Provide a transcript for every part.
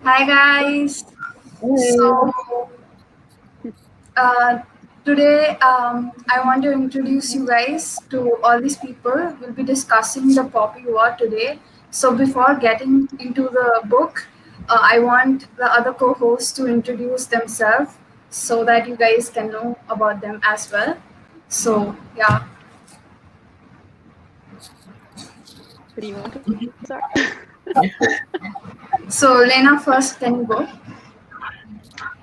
Hi guys. Hey. So uh, today I want to introduce you guys to all these people. We'll be discussing the Poppy War today. So before getting into the book, I want the other co-hosts to introduce themselves so that you guys can know about them as well. So yeah. Who do you want to start? So Lena, first, can you go?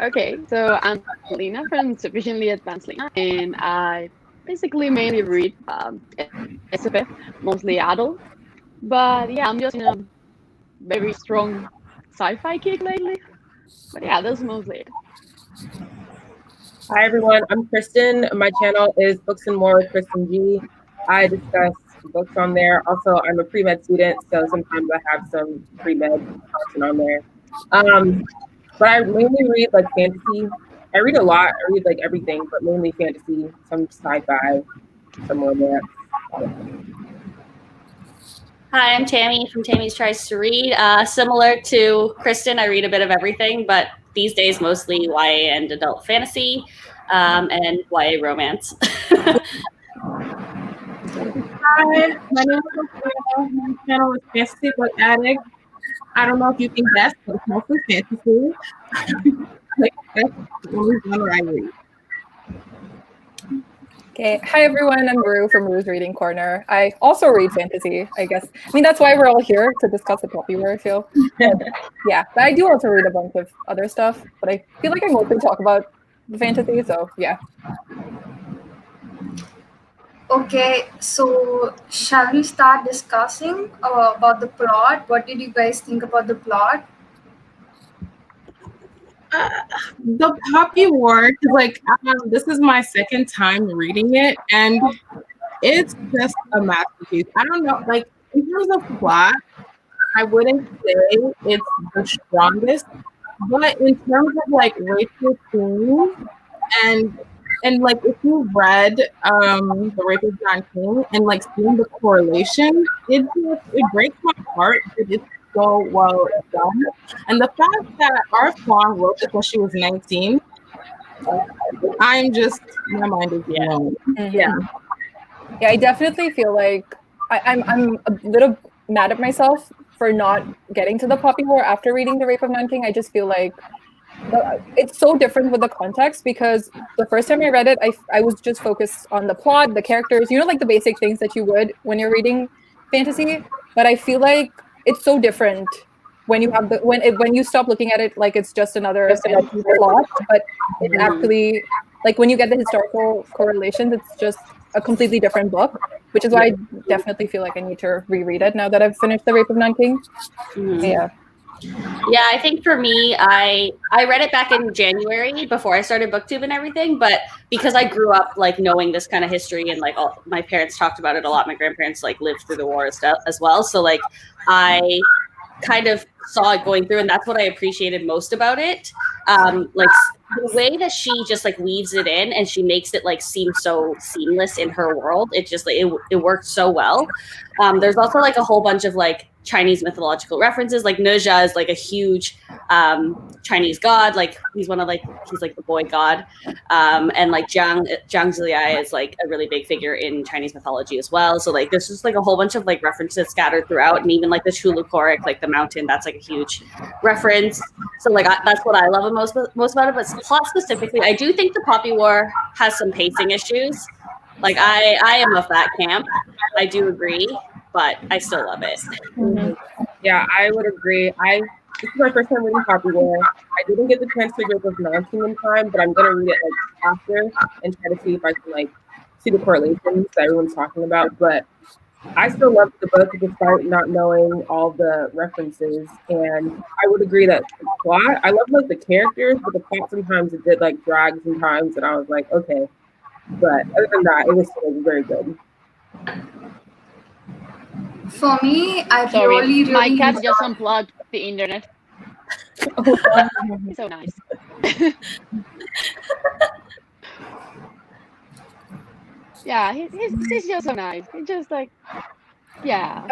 Okay, so I'm Lena from Sufficiently Advanced Lena, and I basically mainly read SF, mostly adult. But yeah, I'm just in a very strong sci-fi kick lately. But yeah, that's mostly it. Hi everyone, I'm Kristen. My channel is Books and More with Kristen G. I discuss books on there. Also, I'm a pre-med student, so sometimes I have some pre-med content on there. But I mainly read like fantasy. I read a lot. I read like everything, but mainly fantasy, some sci-fi, some romance. Hi, I'm Tammy from Tammy's Tries to Read. Similar to Kristen, I read a bit of everything, but these days mostly YA and adult fantasy and YA romance. Hi, my name is Sophia. My channel is Fantasy Book Addict. I don't know if you think that's, but it's mostly fantasy. Like that's the only genre I read. Okay. Hi, everyone. I'm Rue from Rue's Reading Corner. I also read fantasy, I guess. I mean, that's why we're all here to discuss the Poppy War, I feel. But I do also read a bunch of other stuff, but I feel like I mostly talk about the fantasy, so yeah. Okay, so shall we start discussing about the plot? What did you guys think about the plot? The Poppy War, 'cause, like, this is my second time reading it, and it's just a masterpiece. I don't know, like, in terms of plot, I wouldn't say it's the strongest, but in terms of like racial themes and like if you've read The Rape of John King and like seeing the correlation, it breaks my heart that it's so well done. And the fact that our song wrote this when she was 19, I'm just my mind is blown. Yeah. Yeah, I definitely feel like I'm a little mad at myself for not getting to the Poppy War after reading The Rape of Nanking. I just feel like it's so different with the context because the first time I read it, I was just focused on the plot, the characters, like the basic things that you would when you're reading fantasy. But I feel like it's so different when you have when you stop looking at it like it's just another fantasy plot, but it's actually like when you get the historical correlations, it's just a completely different book, which is why I definitely feel like I need to reread it now that I've finished The Rape of Nanking. Yeah. Yeah, I think for me, I read it back in January before I started BookTube and everything, but because I grew up like knowing this kind of history and like all my parents talked about it a lot, my grandparents like lived through the war and stuff as well. So like I kind of saw it going through, and that's what I appreciated most about it. Like the way that she just like weaves it in and she makes it like seem so seamless in her world. It just like it worked so well. There's also like a whole bunch of like Chinese mythological references. Like Nezha is like a huge Chinese god. Like he's like the boy god. And like Zhang Ziliai is like a really big figure in Chinese mythology as well. So like there's just like a whole bunch of like references scattered throughout, and even like the Chulukorik, like the mountain, that's like a huge reference. So like that's what I love most about it. But plot specifically, I do think the Poppy War has some pacing issues. Like I am of that camp. I do agree, but I still love it. Mm-hmm. Yeah, I would agree. This is my first time reading Poppy War. I didn't get the chance to read with Nancy in time, but I'm gonna read it like after and try to see if I can like see the correlations that everyone's talking about. But I still love the book despite not knowing all the references. And I would agree that the plot, I love like the characters, but the plot sometimes it did like drag sometimes, and I was like, okay. But other than that, it was still very good. For me, I Sorry, really, my really cat just unplugged the internet. So nice. Yeah, he's just so nice. He's just like, yeah.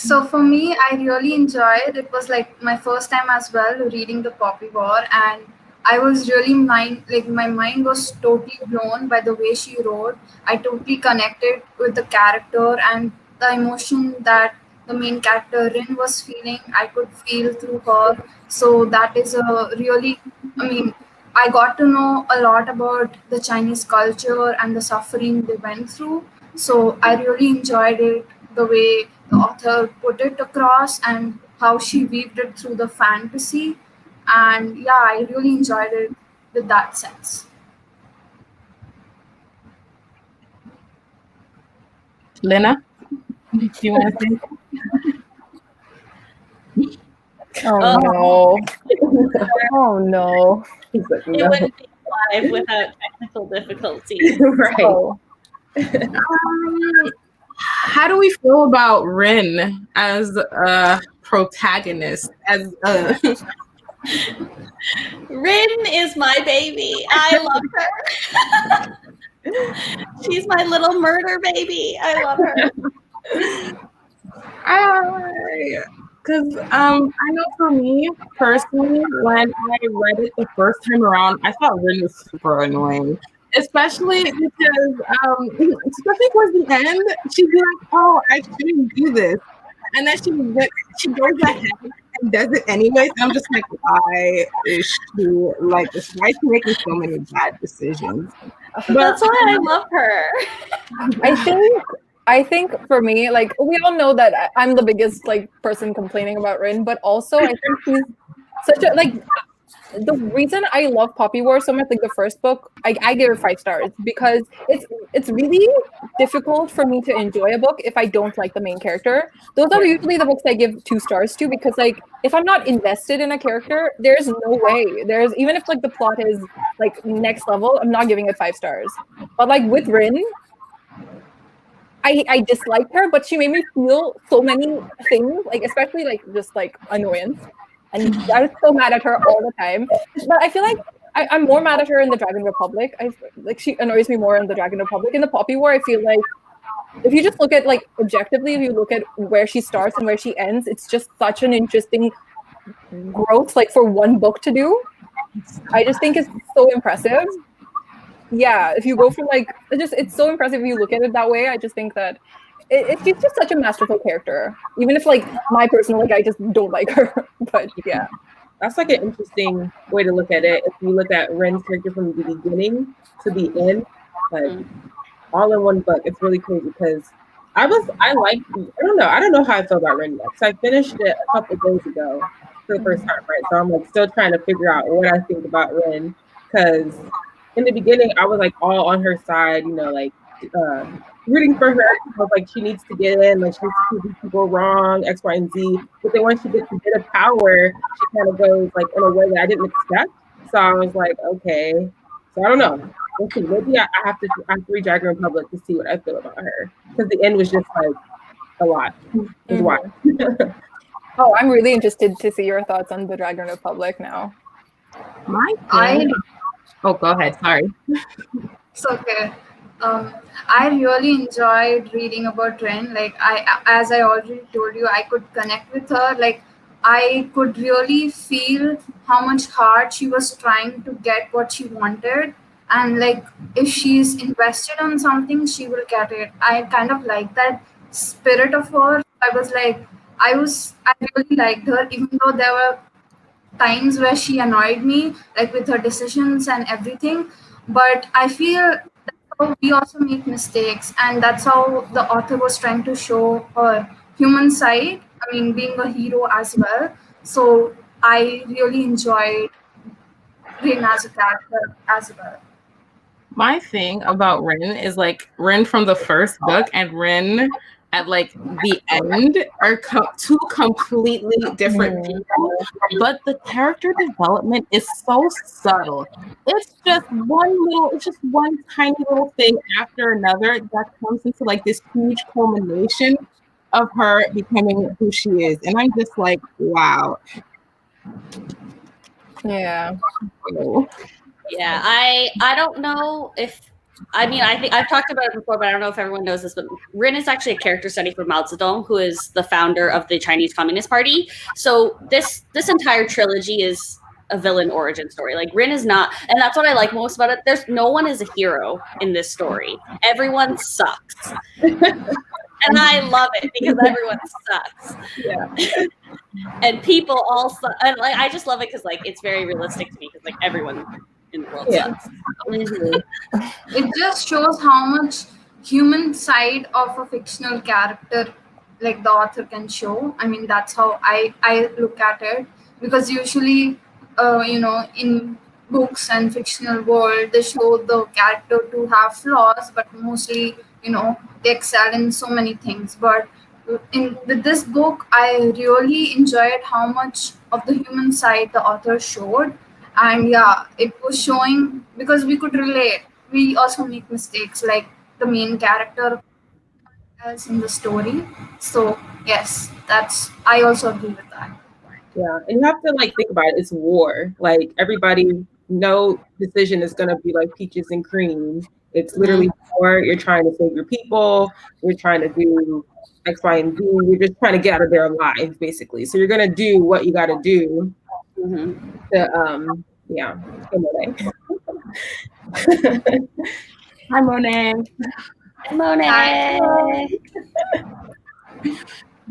So for me, I really enjoyed. It was like my first time as well reading the Poppy War, and I was really my mind was totally blown by the way she wrote. I totally connected with the character and the emotion that the main character Rin was feeling. I could feel through her. So that is a really, I mean, I got to know a lot about the Chinese culture and the suffering they went through. So I really enjoyed it, the way the author put it across and how she weaved it through the fantasy. And yeah, I really enjoyed it with that sense. Lena, do you want to say? Oh no. Oh no. He's like, It no. wouldn't be live without technical difficulties. Right. Oh. How do we feel about Rin as a protagonist? As a Rin is my baby. I love her. She's my little murder baby. I love her. Because I know for me personally, when I read it the first time around, I thought Rin was super annoying. Especially because, especially towards the end, she'd be like, "Oh, I shouldn't do this," and then she goes ahead and does it anyways. I'm just like, why is she like this? Why is she making so many bad decisions? But that's why I love her. I think for me, like we all know that I'm the biggest like person complaining about Rin, but also I think she's such a like the reason I love Poppy War so much, like the first book, I give it 5 stars because it's really difficult for me to enjoy a book if I don't like the main character. Those are usually the books I give 2 stars to because like if I'm not invested in a character, there's no way. There's even if like the plot is like next level, I'm not giving it 5 stars. But like with Rin, I disliked her, but she made me feel so many things, like especially like just like annoyance. And I was so mad at her all the time. But I feel like I'm more mad at her in the Dragon Republic. Like she annoys me more in the Dragon Republic. In the Poppy War, I feel like if you just look at like objectively, if you look at where she starts and where she ends, it's just such an interesting growth, like for one book to do. I just think it's so impressive. Yeah, if you go from like it's so impressive if you look at it that way. I just think that she's just such a masterful character. Even if like my personal like I just don't like her, but yeah, that's like an interesting way to look at it. If you look at Ren's character from the beginning to the end, like all in one book, it's really crazy because I don't know how I feel about Ren yet. So I finished it a couple days ago for the first time, right? So I'm like still trying to figure out what I think about Ren because in the beginning I was like all on her side, you know, like rooting for her. I was like she needs to get in, like she needs to prove these people wrong, X, Y, and Z. But then once she gets a bit of power, she kind of goes like in a way that I didn't expect. So I was like, okay. So I don't know. Okay, maybe I have to read Dragon Republic to see what I feel about her because the end was just like a lot. Is why. Oh, I'm really interested to see your thoughts on the Dragon Republic now. Oh, go ahead. Sorry. It's okay. I really enjoyed reading about Ren. Like as I already told you, I could connect with her. Like I could really feel how much hard she was trying to get what she wanted. And like if she's invested on something, she will get it. I kind of like that spirit of her. I really liked her, even though there were times where she annoyed me, like with her decisions and everything. But I feel we also make mistakes, and that's how the author was trying to show her human side. I mean, being a hero as well. So I really enjoyed Rin as a character as well. My thing about Rin is like Rin from the first book and Rin at like the end are two completely different people, but the character development is so subtle. It's just one tiny little thing after another that comes into like this huge culmination of her becoming who she is, and I'm just like, wow. Yeah. Yeah, I don't know if I mean, I think I've talked about it before, but I don't know if everyone knows this, but Rin is actually a character study for Mao Zedong, who is the founder of the Chinese Communist Party. So this entire trilogy is a villain origin story. Like Rin is not, and that's what I like most about it. There's no one is a hero in this story. Everyone sucks. And I love it because everyone sucks. Yeah. And people all suck. And like I just love it because like it's very realistic to me because like everyone in the world sucks. It just shows how much human side of a fictional character like the author can show. I mean, that's how I look at it, because usually in books and fictional world they show the character to have flaws, but mostly they excel in so many things. But with this book I really enjoyed how much of the human side the author showed. And yeah, it was showing because we could relate. We also make mistakes like the main character else in the story. So yes, I also agree with that. Yeah, and you have to like think about it. It's war. Like everybody, no decision is gonna be like peaches and cream. It's literally war. You're trying to save your people. You're trying to do X, Y, and Z. You're just trying to get out of their lives, basically. So you're gonna do what you got to do. To yeah. Hi, Monet. Hi, Monet.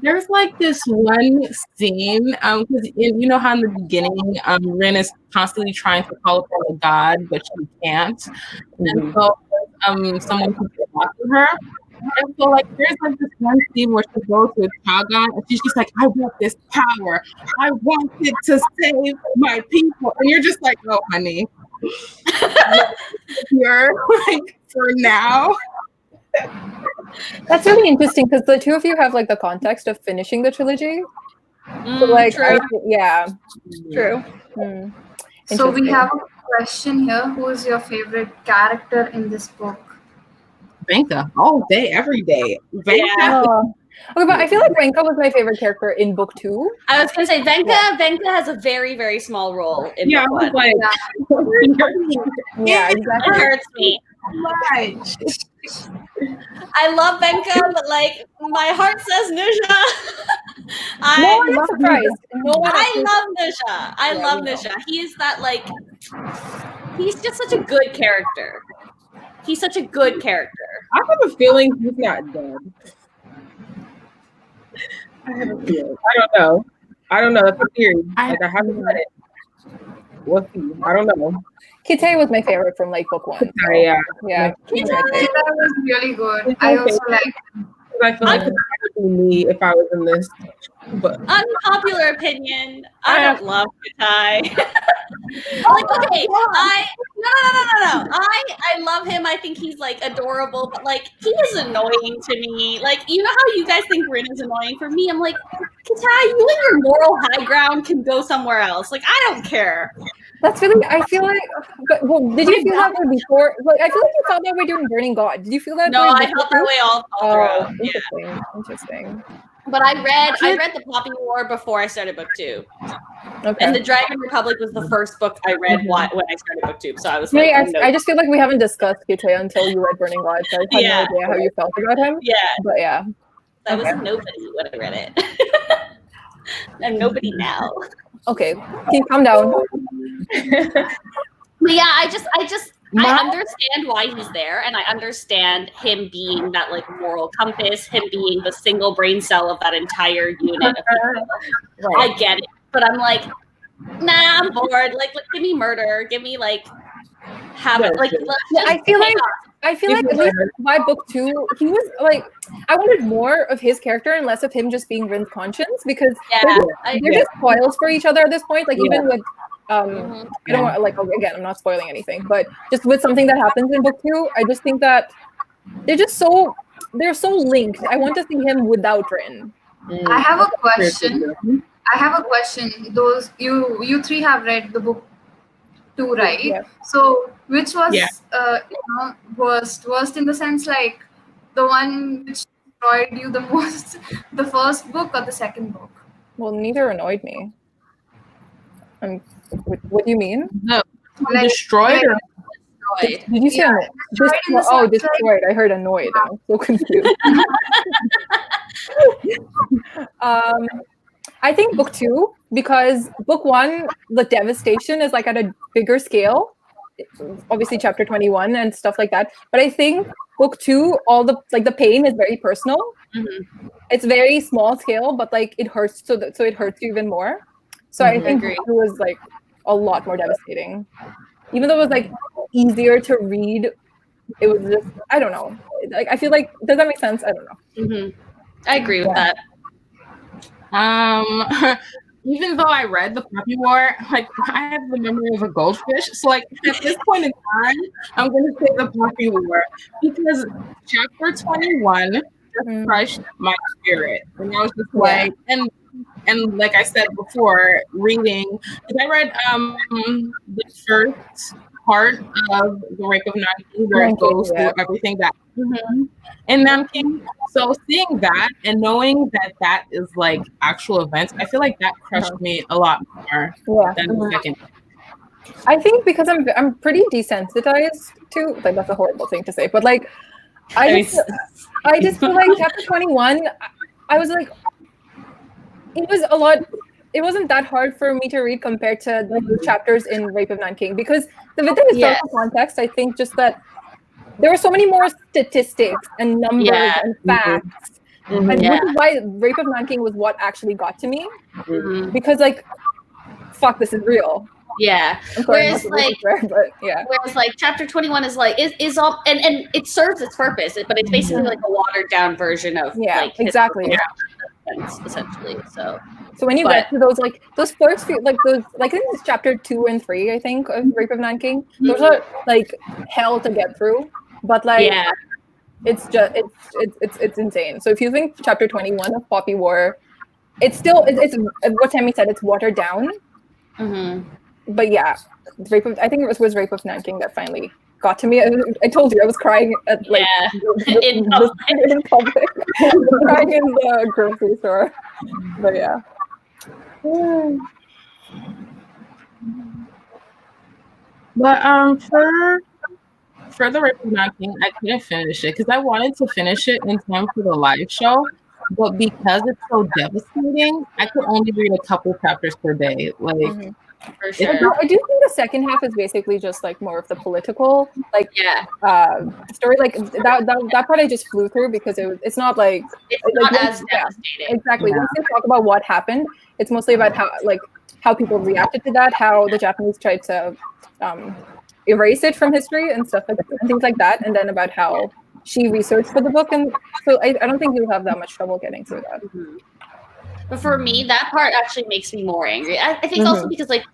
There's like this one scene, because you know how in the beginning, Rin is constantly trying to call upon a god, but she can't. And so someone can talk to her. And so like there's like this one scene where she goes with Chagan and she's just like, I want this power. I want it to save my people. And you're just like, oh honey. You're like for now. That's really interesting because the two of you have like the context of finishing the trilogy. So like, True. True. So we have a question here. Who is your favorite character in this book? Venka, all day, every day. Venka. Yeah. Okay, but I feel like Venka was my favorite character in book 2. I was gonna say Venka has a very, very small role in Yeah, I book was one. like, Yeah, It exactly. hurts me. I love Venka, but like my heart says Nusha. No one is surprised. No one I love Nusha. I love Nusha. He is that like he's just such a good character. He's such a good character. I have a feeling he's not dead. I have a feeling. I don't know. That's a theory. Like I haven't read it. We'll see. I don't know. Kite was my favorite from like book 1. So, Yeah. yeah. That was really good. I also like. I feel like that would be me if I was in this. But Unpopular opinion. I don't love Katai. Like, okay, no. I love him. I think he's like adorable, but like he is annoying to me. Like, you know how you guys think Rin is annoying? For me, I'm like, Katai, you and your moral high ground can go somewhere else. Like, I don't care. That's really, I feel like, did you feel that way before? Like, I feel like you felt that way during Burning God. Did you feel that No, way? I felt that way all throughout. Yeah. Interesting. But I read the Poppy War before I started book 2. Okay. And the Dragon Republic was the first book I read when I started book 2. So I was Wait, like, I just feel like we haven't discussed Kite until you read Burning God, so I had no idea how you felt about him. Yeah. But yeah. I was nobody when I read it. I'm nobody now. Okay. Can you calm down? But yeah, I understand why he's there, and I understand him being that like moral compass, him being the single brain cell of that entire unit of people. Right. I get it, but I'm like, nah, I'm bored. Like give me murder, give me like have it. Like I feel like at least by book 2, he was like, I wanted more of his character and less of him just being Rin's conscience, because they're just spoils for each other at this point. Like even with I don't want like again, I'm not spoiling anything, but just with something that happens in book 2, I just think that they're so linked. I want to see him without Rin. I have a question. Those you three have read the book 2, right? Yeah. So which was worst in the sense like the one which destroyed you the most, the first book or the second book? Well, neither annoyed me. What do you mean? No, Like, destroyed or Destroyed. Did you say Yeah, annoyed? destroyed in the sense, like, Destroyed. I heard annoyed. I'm so confused. I think book 2, because book 1, the devastation is like at a bigger scale. Obviously, chapter 21 and stuff like that. But I think book 2, all the like the pain is very personal. Mhm. It's very small scale, but like it hurts, so it hurts you even more. So I Mhm. think Agree. book 2 was like a lot more devastating. Even though it was like easier to read, it was just, I don't know. Like, I feel like, does that make sense? I don't know. Hmm. I agree with that. Even though I read the Poppy War, like I have the memory of a goldfish. So like at this point in time, I'm gonna say the Poppy War because chapter 21 just Mm. crushed my spirit. And I was just Yeah. like, and like I said before, reading, because I read the first part of The Rape of Nanking where it Nanking, goes yeah. through everything that in Nanking. So seeing that and knowing that that is like actual events, I feel like that crushed me a lot more Yeah. than the second. I think because I'm pretty desensitized to, like, that's a horrible thing to say, but like I just feel like chapter 21, I was like, it was a lot. It wasn't that hard for me to read compared to the chapters in Rape of Nanking, because with the historical context, I think just that there were so many more statistics and numbers Yeah. and facts, and which Yeah. is why Rape of Nanking was what actually got to me, Mhm. because like, fuck, this is real. Yeah. I'm sorry, Whereas not to like swear, but yeah. Whereas like chapter 21 is like is all and it serves its purpose, but it's basically like a watered down version of Yeah, like exactly. events, essentially. So when you get to those first few, like those, like I think it's chapter 2 and 3, I think, of Rape of Nanking, those are like hell to get through, but like yeah. it's just it's insane. So if you think chapter 21 of Poppy War, it's still it's what Tammy said, it's watered down, Mhm. but yeah, I think it was Rape of Nanking that finally got to me. I told you I was crying at like In public. in public. I was crying in the grocery store, but yeah. But for the Rape of Nanking, I couldn't finish it because I wanted to finish it in time for the live show, but because it's so devastating, I could only read a couple chapters per day. Like For sure. I do think the second half is basically just like more of the political, like Yeah. story. Like that part I just flew through because it's not like It's like, not as devastating. exactly. Yeah. Once they talk about what happened, it's mostly about how people reacted to that, how the Japanese tried to erase it from history and stuff like and things like that, and then about how she researched for the book, and so I don't think you'll have that much trouble getting through that. Mhm. But for me, that part actually makes me more angry. I think also because like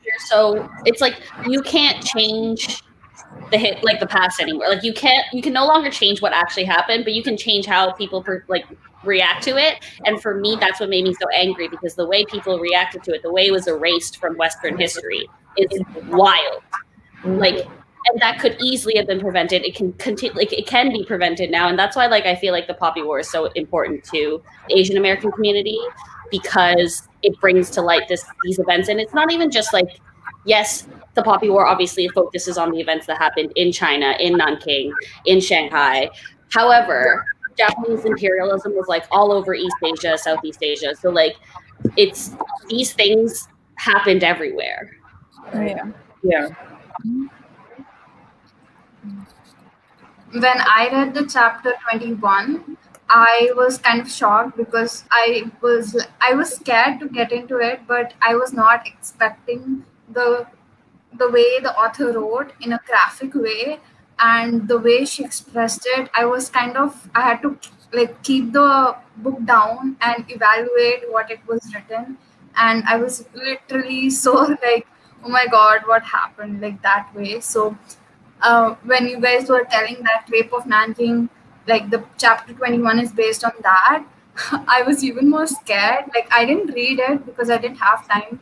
it's like you can't change the past anymore. Like you can no longer change what actually happened, but you can change how people react to it. And for me, that's what made me so angry, because the way people reacted to it, the way it was erased from Western history, is wild. Like, and that could easily have been prevented. It can continue, like it can be prevented now, and that's why I feel like the Poppy War is so important to the Asian American community, because it brings to light these events. And it's not even just like, yes, the Poppy War obviously focuses on the events that happened in China, in Nanking, in Shanghai. However, Japanese imperialism was like all over East Asia, Southeast Asia. So like these things happened everywhere. Right? Yeah. When I read the chapter 21, I was kind of shocked because I was scared to get into it, but I was not expecting the way the author wrote in a graphic way, and the way she expressed it. I had to like keep the book down and evaluate what it was written, and I was literally so like, oh my god, what happened, like that way. So when you guys were telling that Rape of Nanking, like the chapter 21 is based on that, I was even more scared. Like I didn't read it because I didn't have time,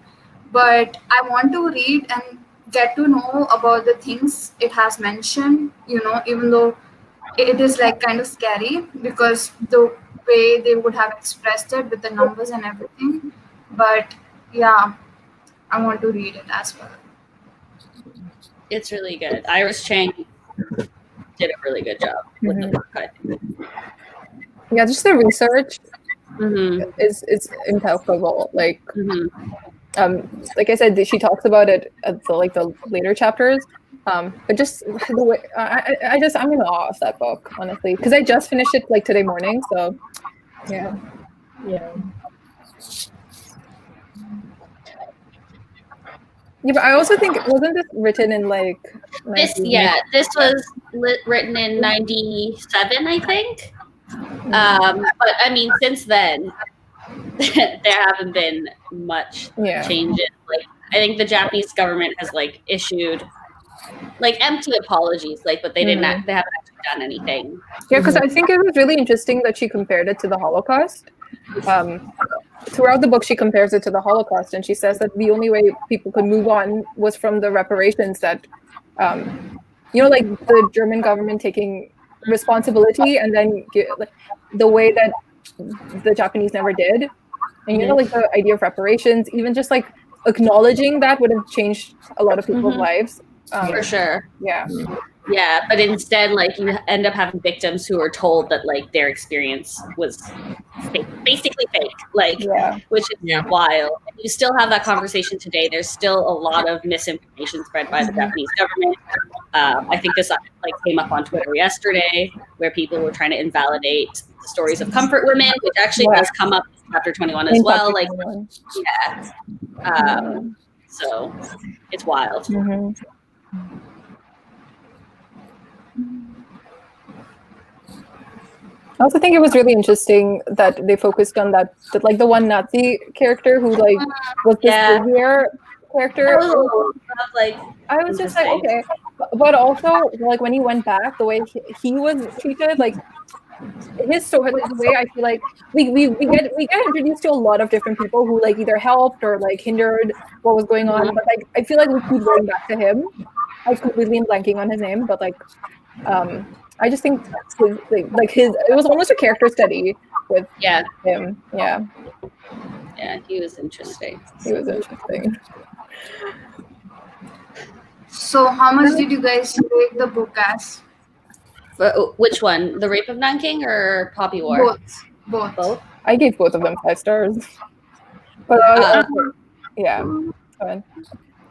but I want to read and get to know about the things it has mentioned, even though it is like kind of scary because the way they would have expressed it with the numbers and everything. But yeah, I want to read it as well. It's really good. Iris Chang did a really good job with the book, I think. Yeah, just the research Mm-hmm. is impeccable. Like Mm-hmm. like I said, she talks about it at the later chapters. But just the way I'm in awe of that book, honestly, because I just finished it like today morning. So yeah. Yeah. Yeah, but I also think wasn't this written in like This was written in 97, I think. But I mean, since then, there haven't been much changes. Like, I think the Japanese government has like issued like empty apologies, like, but they didn't. They haven't actually done anything. Yeah, because I think it was really interesting that she compared it to the Holocaust. Throughout the book, she compares it to the Holocaust, and she says that the only way people could move on was from the reparations that, like the German government taking responsibility, and then the way that the Japanese never did. And like the idea of reparations, even just like acknowledging that would have changed a lot of people's lives. For sure. Yeah, but instead, like, you end up having victims who are told that like their experience was basically fake, like, which is wild. And you still have that conversation today. There's still a lot of misinformation spread by the Japanese government. I think this like came up on Twitter yesterday, where people were trying to invalidate the stories of comfort women, which actually does come up in chapter 21 as well. Like, so it's wild. I also think it was really interesting that they focused on that like the one Nazi character who like was this savior character. I was just like, okay, but also like when he went back, the way he was treated, like his story, like, the way I feel like we get introduced to a lot of different people who like either helped or like hindered what was going on, but like I feel like we keep going back to him. I completely am blanking on his name, but like I just think it was almost a character study with him. Yeah, he was interesting. So how much did you guys rate the book as? Which one? The Rape of Nanking or Poppy War? Both. I gave both of them 5 stars. But yeah.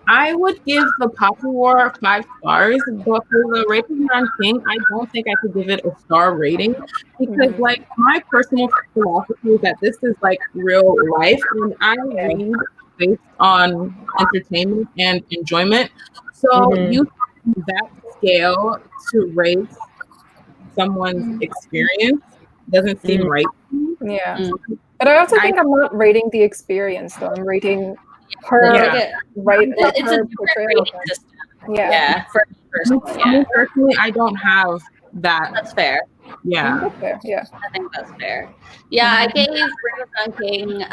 I would give the Poppy War 5 stars, but for the Rape of Nanking, I don't think I could give it a star rating because, like, my personal philosophy is that this is like real life, and I read based on entertainment and enjoyment. So using that scale to rate someone's experience doesn't seem right to me. Yeah, but I also think I'm not rating the experience, though. I'm rating her it's a different rating system. For me personally, I don't have that. That's fair. Yeah. I think that's fair. I gave Rape of Nanking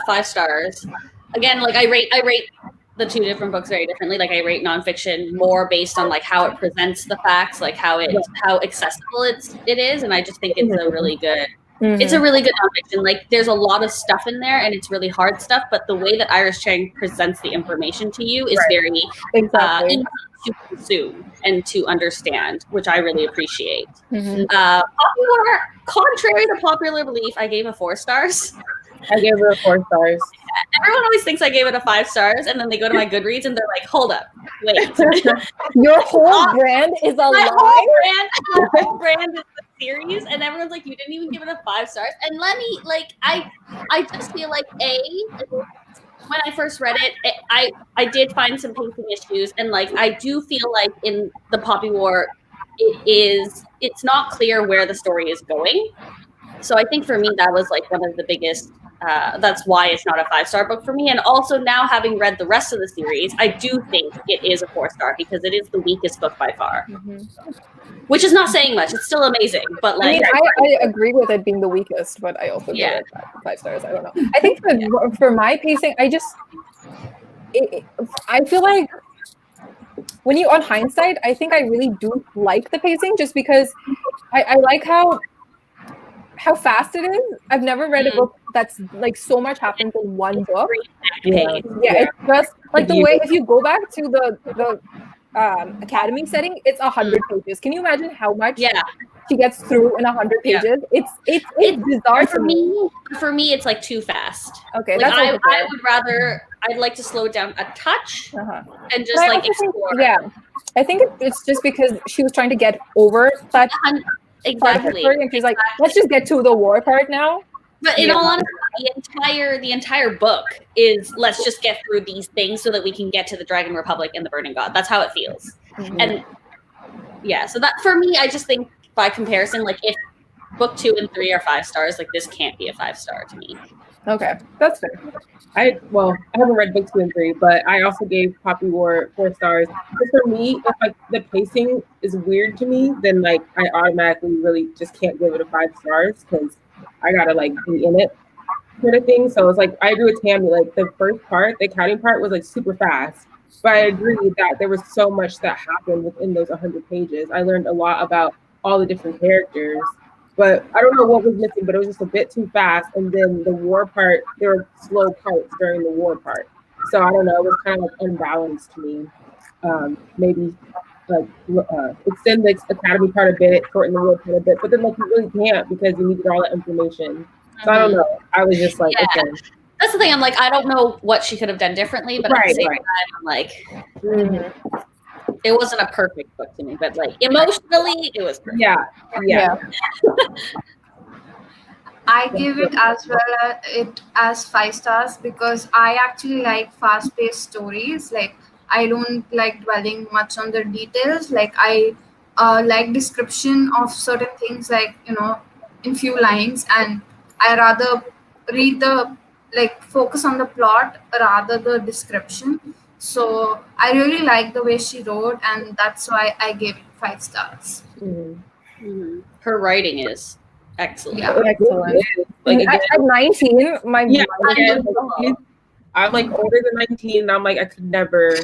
5 stars. Again, like I rate the two different books very differently. Like I rate nonfiction more based on like how it presents the facts, like how accessible it is, and I just think it's a really good. It's a really good nonfiction. Like there's a lot of stuff in there, and it's really hard stuff. But the way that Iris Chang presents the information to you is very easy to consume and to understand, which I really appreciate. Poppy War, contrary to popular belief, I gave it 4 stars. I gave it 4 stars. Everyone always thinks I gave it 5 stars, and then they go to my Goodreads and they're like, "Hold up, wait, your whole brand is a lie." My whole brand is the series, and everyone's like, "You didn't even give it 5 stars." And let me like, I just feel like when I first read it, I did find some pacing issues, and like I do feel like in the Poppy War, it's not clear where the story is going. So I think for me, that was like one of the biggest, that's why it's not a 5-star book for me. And also now having read the rest of the series, I do think it is a 4-star because it is the weakest book by far, which is not saying much. It's still amazing, but like. I agree with it being the weakest, but I also give it 5 stars. I don't know. I think for my pacing, I feel like when you on hindsight, I think I really do like the pacing just because I like how fast it is. I've never read a book that's like so much happens in one book. It's just like the way if you go back to academy setting, it's 100 pages. Can you imagine how much Yeah. she gets through in 100 Yeah. pages? It's bizarre to For me. me, it's like too fast. Okay, Like that's I okay. would rather, I'd like to slow it down a touch Uh-huh. and just But I like also think, explore. yeah, I think it's just because she was trying to get over that part of the Exactly. story, and she's like, let's just get to the war part now. But in Yeah. all honesty, the entire book is let's just get through these things so that we can get to the Dragon Republic and the Burning God. That's how it feels. Mhm. And yeah, so that for me, I just think by comparison, like if book 2 and 3 are 5 stars, like this can't be a 5-star to me. Okay, that's fair. I haven't read book 2 and 3, but I also gave Poppy War 4 stars. Because for me, if like the pacing is weird to me, then like I automatically really just can't give it a 5 stars because I gotta like be in it, sort of thing. So it's like I agree with Tammy. Like the first part, the accounting part, was like super fast. But I agree that there was so much that happened within those 100 pages. I learned a lot about all the different characters. But I don't know what was missing, but it was just a bit too fast. And then the war part, there were slow parts during the war part. So I don't know, it was kind of like unbalanced to me. Maybe like extend the academy part a bit, shorten the war part a bit, but then like you really can't because you needed all that information. So I don't know. I was just like, Yeah. okay. That's the thing. I'm like, I don't know what she could have done differently, but at the same Right. time, I'm like, it wasn't a perfect book to me, but like emotionally, it was perfect. Yeah. I give it as 5 stars because I actually like fast-paced stories. Like I don't like dwelling much on the details. Like I like description of certain things, like in few lines, and I rather read the focus on the plot rather the description. So I really like the way she wrote, and that's why I gave it 5 stars. Her writing is excellent. Yeah. Excellent. Like at 19, my yeah, mind again, was I'm like older than 19, and I'm like I could never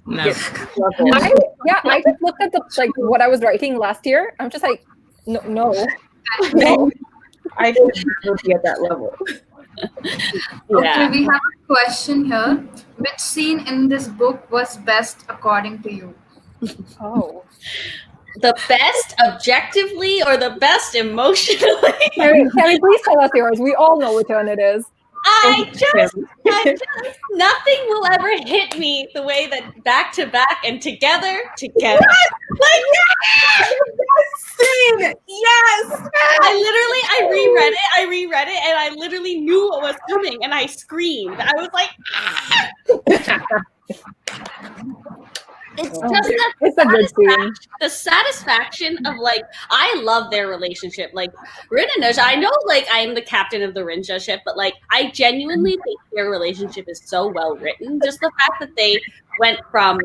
No. get to this level. I just looked at the what I was writing last year. I'm just like, no. No, I could never be at that level. Okay, we have a question here. Which scene in this book was best according to you? Oh. The best objectively or the best emotionally? Carrie, please tell us yours. We all know which one it is. I just nothing will ever hit me the way that back to back and together. Like Scene! Yes! I reread it, and I literally knew what was coming, and I screamed. I was like, ah! It's just It's a good scene. the satisfaction of like, I love their relationship. Like Rin and Nuzha, I know like I'm the captain of the Rinja ship, but like I genuinely think their relationship is so well written. Just the fact that they went from,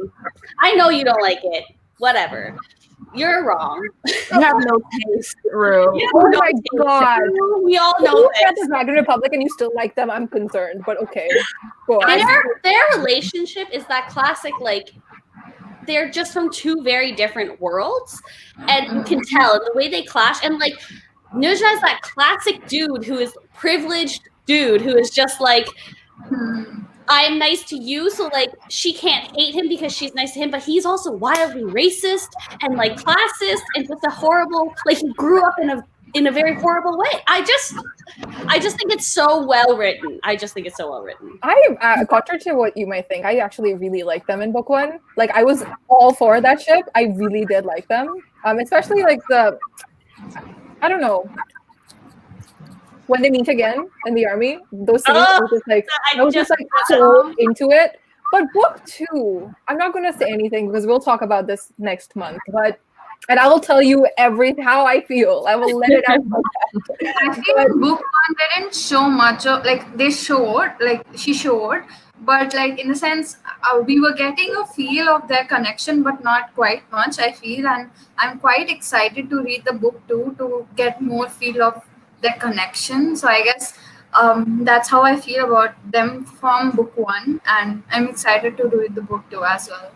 I know you don't like it, whatever. You're wrong. You have no taste, Rue. Oh my god. We all know You at this. the Dragon Republic and you still like them, I'm concerned, but okay. Go on. Their relationship is that classic, like, they're just from two very different worlds, and you can tell in the way they clash. And like Nuzha is that classic dude who is privileged dude who is just like, I'm nice to you, so like she can't hate him because she's nice to him, but he's also wildly racist and like classist and just a horrible, like he grew up in a very horrible way. I just think it's so well written. I contrary to what you might think, I actually really like them in book 1. Like I was all for that ship. I really did like them. Especially like I don't know, when they meet again in the army, those scenes I was just like so into it. But book 2, I'm not gonna say anything because we'll talk about this next month, and I will tell you how I feel. I will let it out. I think book 1 didn't show much of, she showed, but like in the sense we were getting a feel of their connection, but not quite much, I feel, and I'm quite excited to read the book 2 to get more feel of their connection. So I guess that's how I feel about them from book 1, and I'm excited to read the book 2 as well.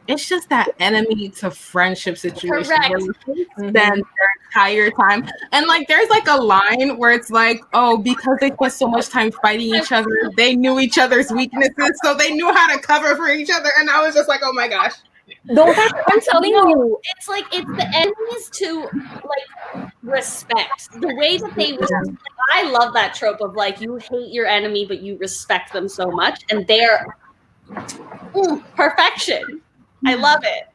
It's just that enemy to friendship situation Correct. where we spend their entire time. And like there's like a line where it's like, oh, because they spent so much time fighting each other, they knew each other's weaknesses, so they knew how to cover for each other. And I was just like, oh my gosh. I'm telling you. It's like it's the enemies to like respect. The way that they respect. I love that trope of like you hate your enemy but you respect them so much, and they're perfection. I love it.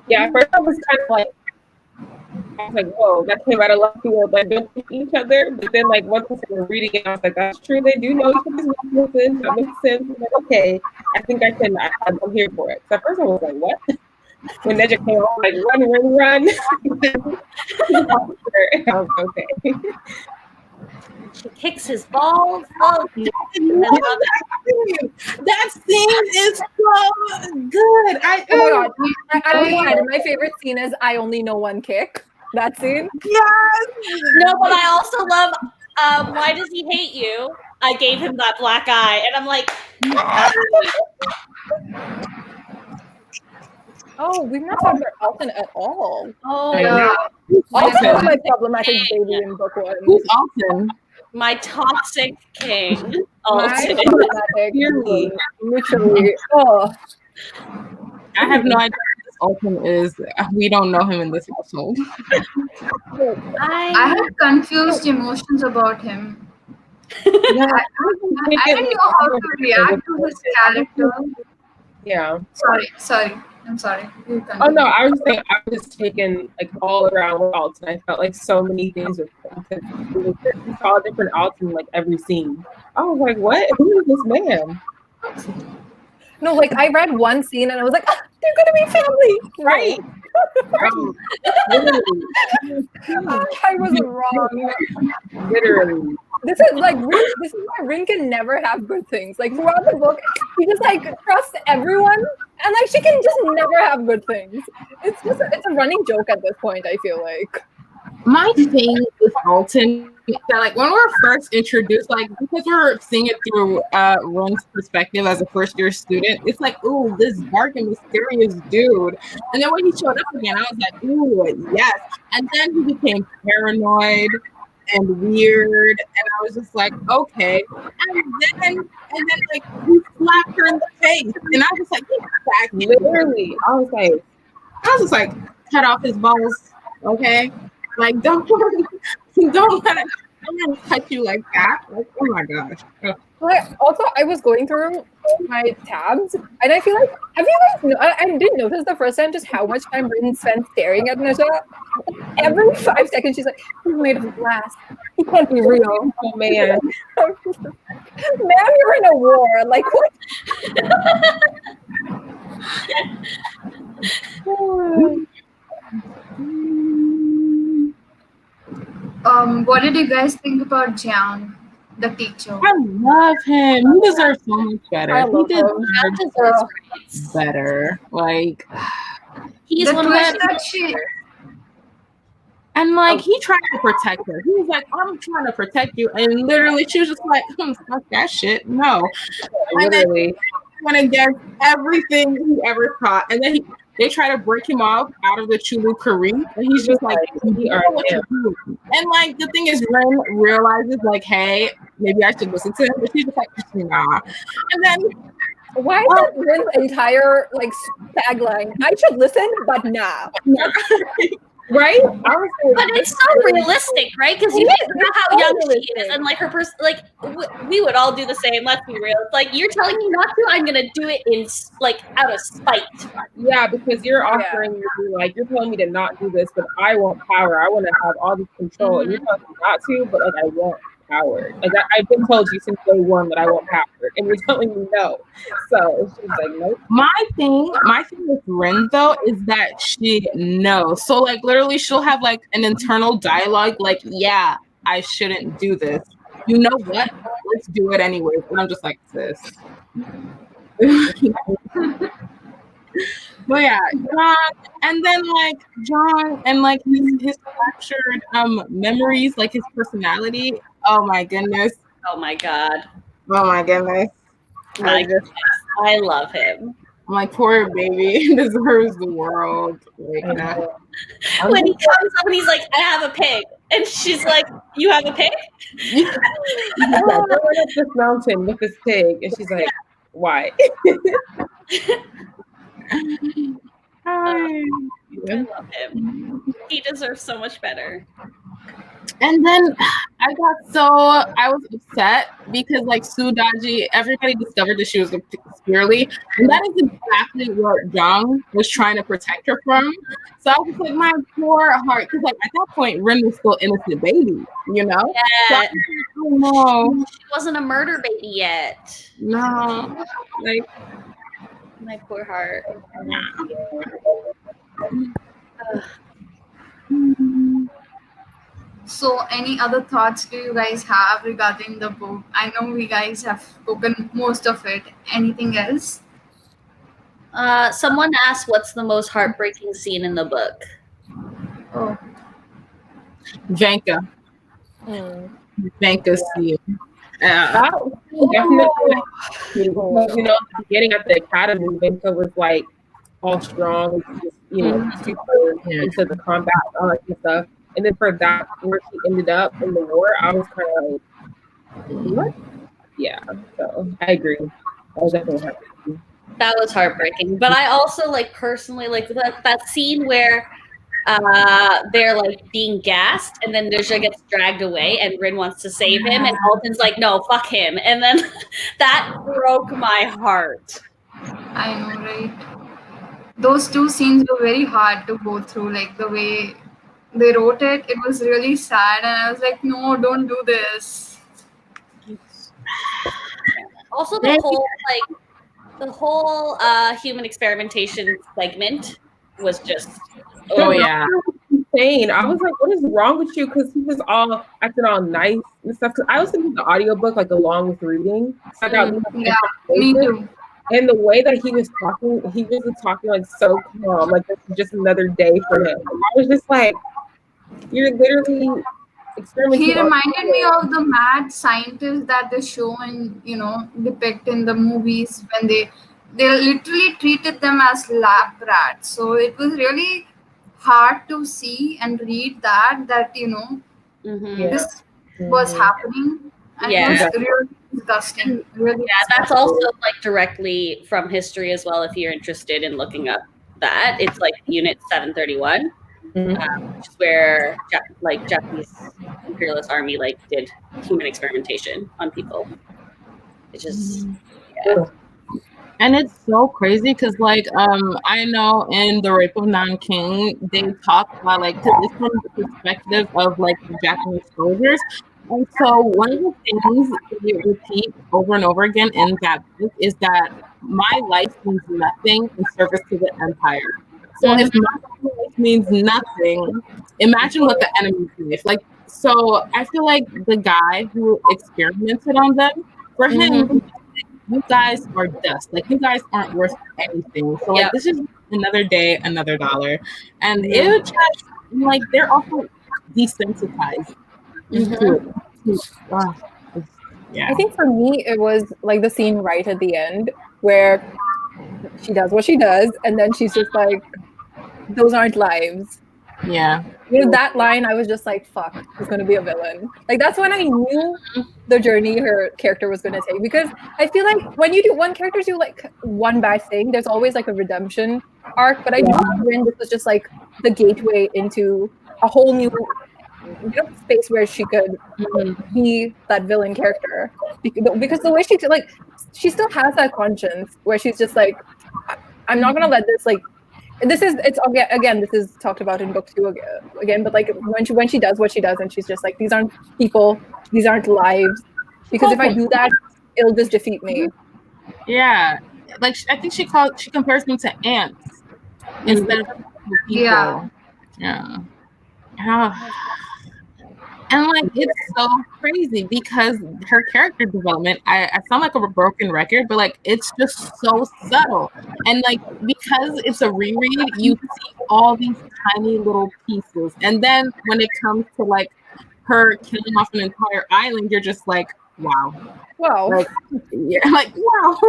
Yeah, at first I was kind of like, whoa, that came out of left field. Like, don't hate each other. But then, like, once I started reading it, I was like, that's true. They do know each other's weaknesses. That makes sense. I'm like, okay, I think I can. I'm here for it. So at first I was like, what? When Neja came on, like, run. I was okay. She kicks his balls. Oh, that scene is so good. Oh my god. My favorite scene is I only know one kick. That scene. Yes. No, but I also love why does he hate you? I gave him that black eye, and I'm like, oh, we've not talked about Alton at all. oh, Yeah. Alton was my problematic baby in book one. Who's Alton? my toxic king. My Alton. problematic, Clearly. literally. Oh, I have no idea who this Alton is. We don't know him in this household. I had confused emotions about him. Yeah, I didn't know how to react to his character. yeah. Sorry. I'm sorry. You Oh no, I was saying I was taken like all around with Alton. I felt like so many things with him. We saw different Alton like every scene. I was like, what? Who is this man? no, like I read one scene and I was like, ah, they're gonna be family, right? Literally. I was wrong. Literally. This is why Rin can never have good things. Like throughout the book, she just like trusts everyone, and like she can just never have good things. It's a running joke at this point. I feel like. My thing with Alton is that, like, when we're first introduced, like, because we're seeing it through Ron's perspective as a first-year student, it's like, ooh, this dark and mysterious dude. And then when he showed up again, I was like, ooh, yes. And then he became paranoid and weird, and I was just like, okay. And then like, he slapped her in the face, and I was like, get back. Literally. I was just like, cut off his balls, okay? Like, don't let him touch you like that. Like, oh my gosh. But also, I was going through my tabs, and I feel like, have you guys? I didn't notice the first time just how much time Rin spent staring at Neja. Every 5 seconds, she's like, "He's made of glass. He can't be real." oh man. Man, you're in a war. Like what? What did you guys think about Jiang, the teacher? I love him. He deserves so much better. I love He him. deserves better. Like, He's The one of twist my that she and like, he tried to protect her. He was like, I'm trying to protect you. And literally, she was just like, fuck that shit. No. And then Literally. he went against everything he ever taught. And then they try to break him off out of the Chulu Kari. And he's just like, you know what you're doing. And like, the thing is, Ren realizes, like, hey, maybe I should listen to him. But she's just like, nah. And then, Why is that Rin's entire like tagline? I should listen, but nah. Right? I was But it's so realistic, right? Because you guys know how young she is, and like her person, like we would all do the same. Let's be real. It's like you're telling me not to. I'm gonna do it in like out of spite. Yeah, because you're offering me, like, you're telling me to not do this, but I want power. I want to have all this control. And you're telling me not to, but like I want power. Like I've been told you since day one that I want power, and you're telling me no. So she's like, nope. my thing with Ren, though, is that she knows. So, like, literally, she'll have, like, an internal dialogue, like, yeah, I shouldn't do this. You know what? Let's do it anyways. And I'm just like, sis. But yeah, John, and then like John and like his fractured memories, like his personality. Oh my goodness. Oh my god, Oh my goodness. I love him. I'm like, poor baby deserves the world. Like, When he comes up and he's like, I have a pig, and she's like, you have a pig? She's like, going up this mountain with this pig, and she's like, why? I love him. He deserves so much better. And then I was upset because like Sudaji, everybody discovered that she was purely, and that is exactly what Jung was trying to protect her from. So I was like, my poor heart, because like at that point, Rin was still innocent baby, you know? So I Yeah, was like, oh no, she wasn't a murder baby yet. no, like My poor heart. So, any other thoughts do you guys have regarding the book? I know we guys have spoken most of it. Anything else? Someone asked, "What's the most heartbreaking scene in the book?" Oh, Vanka, Mm. Vanka's scene. That was definitely, you know, getting at the academy, Vinka was like all strong, just, you know, super into the combat, all that kind of stuff. And then for that, where she ended up in the war, I was kind of like, what? Yeah, so I agree. I was definitely happy. That was heartbreaking. But I also like personally like that scene where they're like being gassed and then Nusha gets dragged away and Rin wants to save him and Alton's like, no, fuck him. And then that broke my heart. I know, right? Those two scenes were very hard to go through. Like the way they wrote it, it was really sad, and I was like, no, don't do this. Also the whole human experimentation segment was just Yeah. Insane. I was like, what is wrong with you? Because he was all acting all nice and stuff. Because I was thinking the audiobook, like along with reading. So I got Yeah, me too. And the way that he was talking like so calm, like this is just another day for him. I was just like, you're literally experimenting. He reminded me of the mad scientist that they show and depict in the movies when they literally treated them as lab rats. So it was really hard to see and read that this was happening, and Yeah. it was really disgusting. Really, Yeah, that's also like directly from history as well. If you're interested in looking up that, it's like Unit 731, which is where Japanese imperialist army like did human experimentation on people. It's just And it's so crazy because, like, I know in The Rape of Nanking, they talk about, like, 'cause it's from the perspective of, like, the Japanese soldiers. And so one of the things they repeat over and over again in that book is that my life means nothing in service to the empire. So if my life means nothing, imagine what the enemy's life. Like, so I feel like the guy who experimented on them, for him, you guys are dust. Like, you guys aren't worth anything. So like, this is another day, another dollar, and it just like they're also desensitized. I think for me, it was like the scene right at the end where she does what she does, and then she's just like, "Those aren't lives." Yeah. You know, that line, I was just like, fuck, she's going to be a villain. Like, that's when I knew the journey her character was going to take. Because I feel like when characters do like one bad thing, there's always like a redemption arc. But I knew Rin, this was just like the gateway into a whole new space where she could be that villain character. Because the way she still has that conscience where she's just like, I'm not going to let this like, this is talked about in book 2 again, but like when she does what she does and she's just like, these aren't people, these aren't lives, because if I do that, it'll just defeat me. Yeah, like I think she compares them to ants instead of people. Yeah. And like it's so crazy because her character development, I sound like a broken record, but like it's just so subtle. And like because it's a reread, you see all these tiny little pieces. And then when it comes to like her killing off an entire island, you're just like, wow. Wow. Like, yeah, like wow.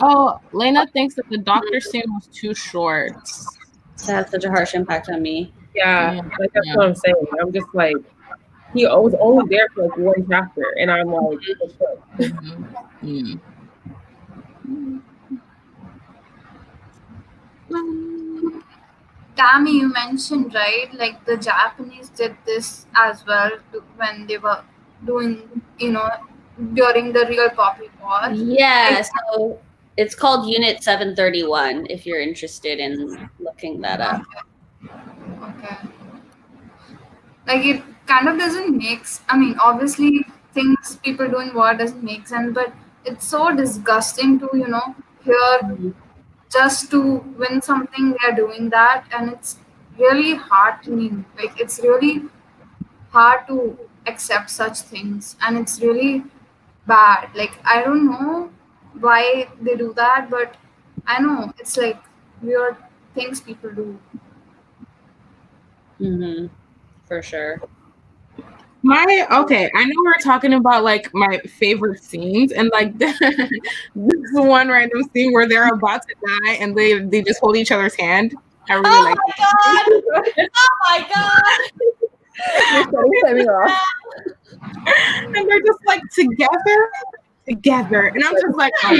Oh, Lena thinks that the doctor scene was too short. That had such a harsh impact on me. Yeah, like that's what I'm saying. I'm just like, he was only there for like one chapter, and I'm like, Mm. Tammy, you mentioned, right? Like the Japanese did this as well when they were doing, during the real Poppy War. Yeah, so it's called Unit 731 if you're interested in looking that up. Okay. Like it kind of doesn't I mean, obviously things people do in war doesn't make sense, but it's so disgusting to, hear just to win something they're doing that, and it's really heartening. Like it's really hard to accept such things, and it's really bad. Like I don't know why they do that, but I know it's like weird things people do. Mm-hmm. For sure. Okay, I know we're talking about like my favorite scenes, and like this one random scene where they're about to die and they just hold each other's hand. I really like my god! Oh my god! You're setting me off. And they're just like together, and I'm just like, oh,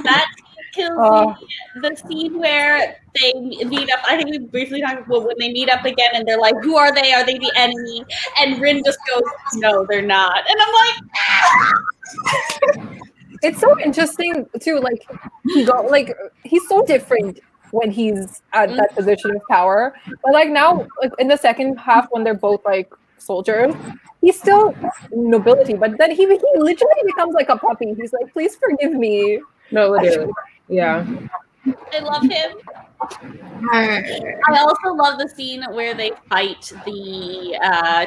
That kills me. The scene where they meet up. I think we briefly talked about when they meet up again, and they're like, "Who are they? Are they the enemy?" And Rin just goes, "No, they're not." And I'm like, It's so interesting too. Like he's so different when he's at that position of power, but like now, like in the second half when they're both like soldiers, he's still nobility, but then he literally becomes like a puppy. He's like, please forgive me. no, literally, yeah. I love him. I also love the scene where they fight the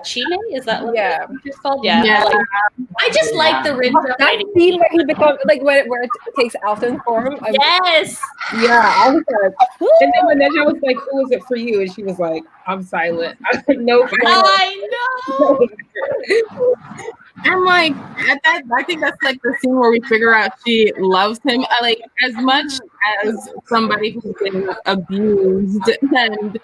Chime. Is that what it's called? Yeah. Yeah. I just like the Rinja That fighting. scene where he becomes like where it takes Alton's form. Yes. Yeah, I was like, and then when Neja was like, "Who is it for you?" and she was like, "I'm silent." I was like, "No, I know. I'm like at that. I think that's like the scene where we figure out she loves him. Like as much as somebody who's been abused and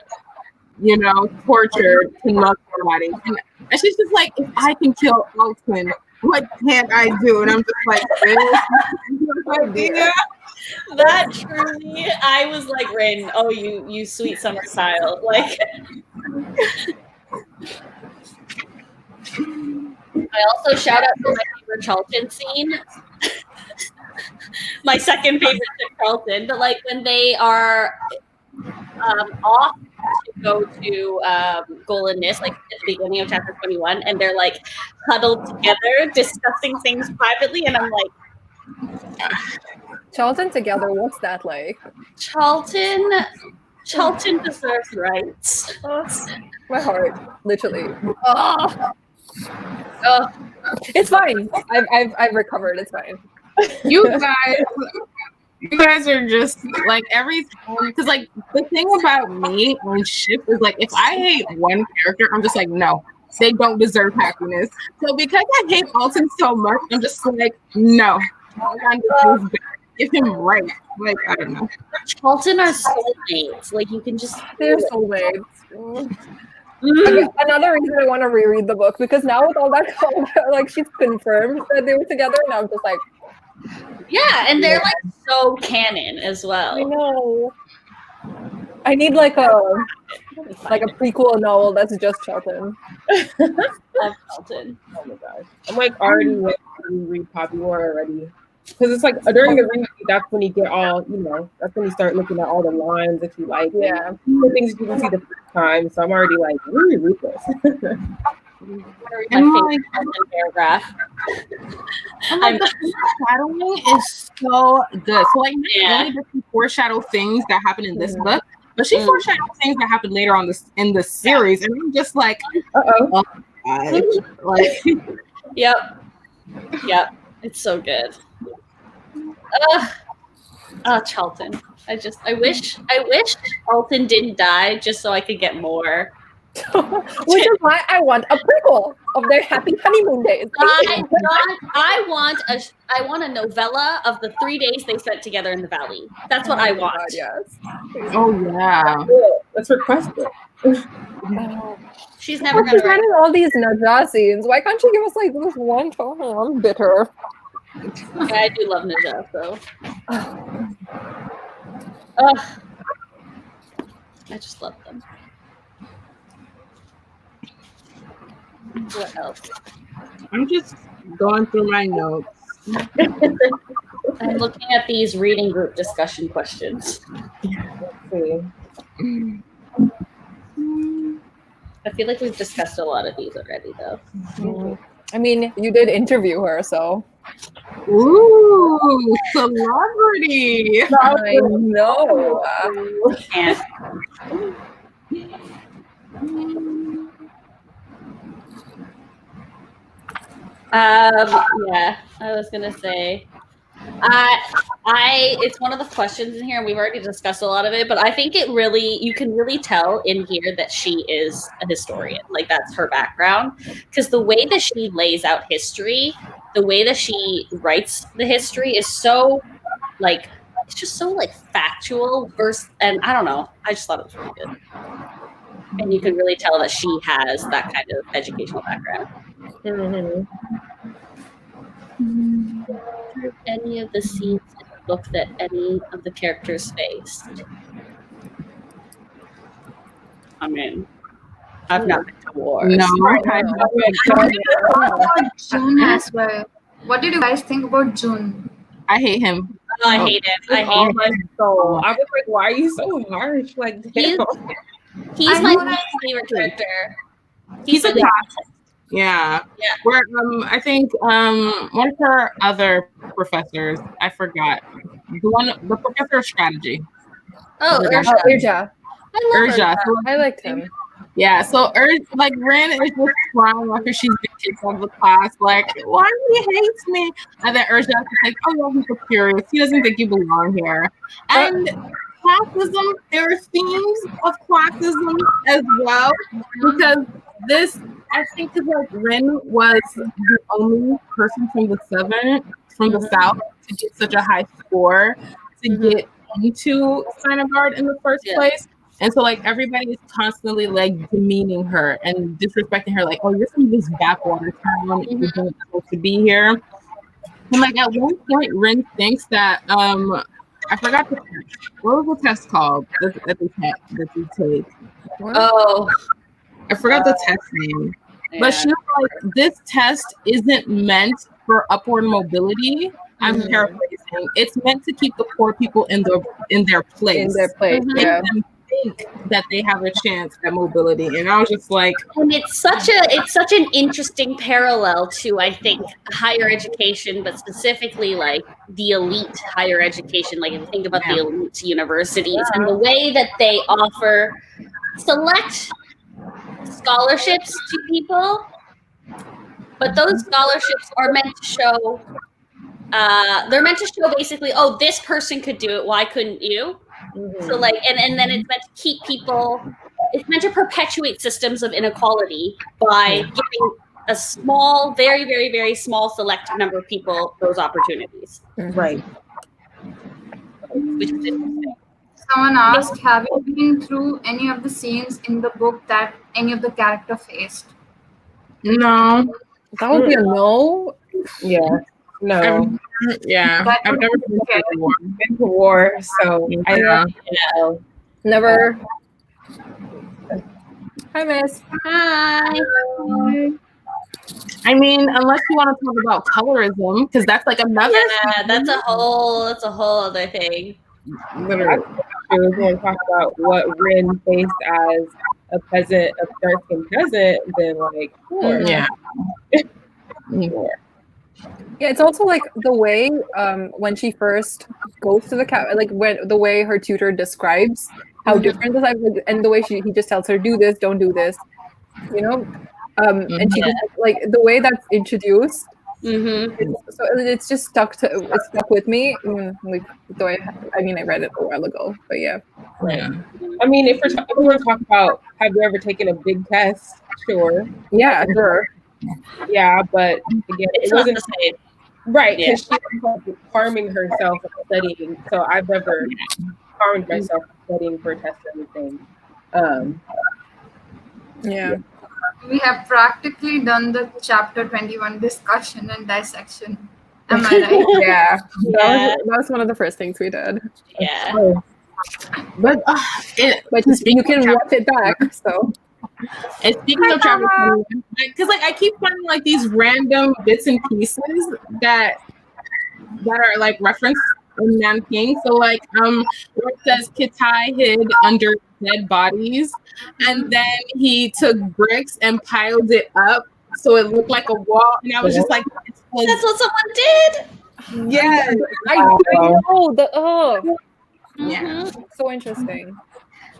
tortured can love somebody, and she's just like, if I can kill Alton, what can't I do? And I'm just like, Yeah. That truly, I was like, Rin, oh, you sweet summer child. Like, I also shout out to my favorite Charlton scene. My second favorite is Charlton, but like when they are off to go to Golan Mist, like at the beginning of chapter 21, and they're like huddled together discussing things privately, and I'm like, Charlton together, what's that like? Charlton deserves rights. My heart, literally. Oh. It's fine. I've recovered. It's fine. you guys are just like every time, because like the thing about me on ship is like if I hate one character, I'm just like, no, they don't deserve happiness. So because I hate Alton so much, I'm just like, no, give him right. Like I don't know. Charlton are soulmates. Like you can just They're soulmates. Okay, another reason I want to reread the book, because now with all that, like she's confirmed that they were together, and I'm just like, yeah, and they're like so canon as I well. know. I need like a prequel novel that's just Charlton. Love Charlton. Oh my gosh, I'm like already ready to read Poppy War already. Because it's like during the read, that's when you get all, that's when you start looking at all the lines that you like. Yeah. The things that you can see the first time. So I'm already like, really read this. My favorite paragraph. And like the foreshadowing is so good. So like not only does she foreshadow things that happen in this book, but she foreshadows things that happen later on in the series. And I'm just like, oh my God. Like Yep. It's so good. Charlton. I wish Alton didn't die just so I could get more. Which is why I want a prequel of their happy honeymoon days. I want a novella of the 3 days they spent together in the valley. That's what I want. God, yes. oh yeah. Let's request it. She's never She's gonna write. writing all these Naja scenes. Why can't she give us like this one time? I'm bitter. Yeah, I do love Naja, so. Ugh. I just love them. What else? I'm just going through my notes. I'm looking at these reading group discussion questions. See. I feel like we've discussed a lot of these already, though. I mean, you did interview her, so. Ooh, celebrity. I know. And yeah, I was gonna say, it's one of the questions in here, and we've already discussed a lot of it, but I think you can really tell in here that she is a historian. Like, that's her background, because the way that she lays out history, the way that she writes the history is so, like, it's just so, like, factual and I don't know, I just thought it was really good. And you can really tell that she has that kind of educational background. Any of the scenes in the book that any of the characters faced? I mean, I've not been to wars. No, June as well. What did you guys think about June? I hate him. Oh, I hate it. I hate it. So I was like, why are you so harsh? Like, He's I my know that- favorite character. He's a really classic. Yeah. Yeah. Where I think one of her other professors, I forgot. The professor of strategy. Oh, Oh, Ursha. Irja. I love Urja. Ursha. So, I liked him. yeah, so like Rin is just crying after she's been kicked out of the class, like, why he hates me? And then Urja is like, oh yeah, he's so curious. He doesn't think you belong here. And classism, there are themes of classism as well. Because this, I think, is like Rin was the only person from the South to get such a high score to get into Sinagard in the first place. And so, like, everybody is constantly, like, demeaning her and disrespecting her. Like, oh, you're from this backwater town. You're not supposed to be here. And, like, at one point, Rin thinks that, I forgot what was the test called that they take? Oh, I forgot the test name. yeah. But she was like, this test isn't meant for upward mobility. I'm paraphrasing. It's meant to keep the poor people in their place. In their place, Make yeah. them think that they have a chance at mobility. And I was just like, And it's such an interesting parallel to, I think, higher education, but specifically like the elite higher education. Like, if you think about the elite universities and the way that they offer select scholarships to people, but those scholarships are meant to show they're meant to show basically, oh, this person could do it, why couldn't you? So like, and then it's meant to keep people, it's meant to perpetuate systems of inequality by giving a small, very, very, very small select number of people those opportunities. Right. Which is interesting. Someone asked, have you been through any of the scenes in the book that any of the character faced? no. That would be a no. Yeah. No. I've never been to war. Been to war, so I don't know. Never. Hi, Miss. Hi. I mean, unless you want to talk about colorism, because that's like another Yeah, that's a whole other thing. literally. We was going to talk about what Rin faced as a peasant, a dark-skinned peasant, then like war. Yeah. War. Yeah, it's also like the way when she first goes to the like when the way her tutor describes how different the type, and the way he just tells her, do this, don't do this, you know, and she just, like the way that's introduced. So it's just stuck with me. Like, though I mean I read it a while ago, but yeah. Yeah. I mean, if we're going to talk about have you ever taken a big test, sure. Yeah, sure. Yeah, but again, It's it not wasn't the same. right Yeah. because she was harming herself studying. So I've never harmed myself studying for a test or anything. Yeah. We have practically done the chapter 21 discussion and dissection. Am I right? Yeah. Yeah. That was one of the first things we did. Yeah. Oh, But But speaking you can of watch it back. So and speaking of chapter 21, because like I keep finding like these random bits and pieces that are like referenced in Nanking. So like where it says Kitai hid under dead bodies, and then he took bricks and piled it up so it looked like a wall, and I was just like, That's what someone did. yes, I know the yeah. so interesting.